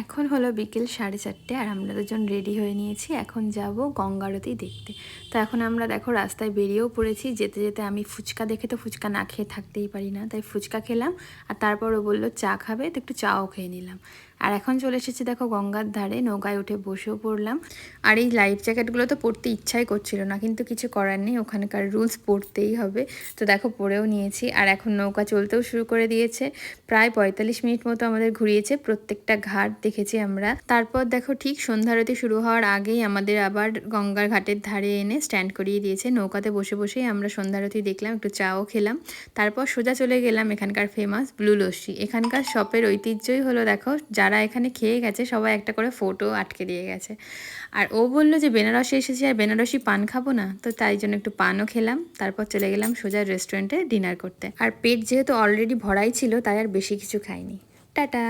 এখন হলো বিকেল 4:30 আর আমরা দুজন রেডি হয়ে নিয়েছি। এখন যাব গঙ্গা আরতি দেখতে। তো এখন আমরা দেখো রাস্তায় বেরিয়েও পড়েছি। যেতে যেতে আমি ফুচকা দেখে তো ফুচকা না খেয়ে থাকতেই পারি না, তাই ফুচকা খেলাম। আর তারপর ও বললো চা খাবে, তো একটু চাও খেয়ে নিলাম। আর এখন চলে এসেছি দেখো গঙ্গার ধারে, নৌকায় উঠে বসেও পড়লাম। আর এই লাইফ জ্যাকেটগুলো তো পরতে ইচ্ছাই করছিল না, কিন্তু কিছু করার নেই, ওখানকার রুলস পড়তেই হবে। তো দেখো পরেও নিয়েছি। আর এখন নৌকা চলতেও শুরু করে দিয়েছে। প্রায় 45 মিনিট মতো আমাদের ঘুরিয়েছে, প্রত্যেকটা ঘাট দেখেছি আমরা। তারপর দেখো ঠিক সন্ধ্যা আরতি শুরু হওয়ার আগেই আমাদের আবার গঙ্গার ঘাটের ধারে এনে স্ট্যান্ড করিয়ে দিয়েছে। নৌকাতে বসে বসেই আমরা সন্ধ্যা আরতি দেখলাম, একটু চাও খেলাম। তারপর সোজা চলে গেলাম এখানকার ফেমাস ব্লু লস্যি। এখানকার শপের ঐতিহ্যই হলো দেখো, যারা এখানে খেয়ে গেছে সবাই একটা করে ফটো আটকে দিয়ে গেছে। আর ও বললো যে বেনারসে এসেছি আর বেনারসি পান খাবো না, তো তাই জন্য একটু পানও খেলাম। তারপর চলে গেলাম সোজা রেস্টুরেন্টে ডিনার করতে। আর পেট যেহেতু অলরেডি ভরাই ছিল, তাই আর বেশি কিছু খাইনি। টাটা।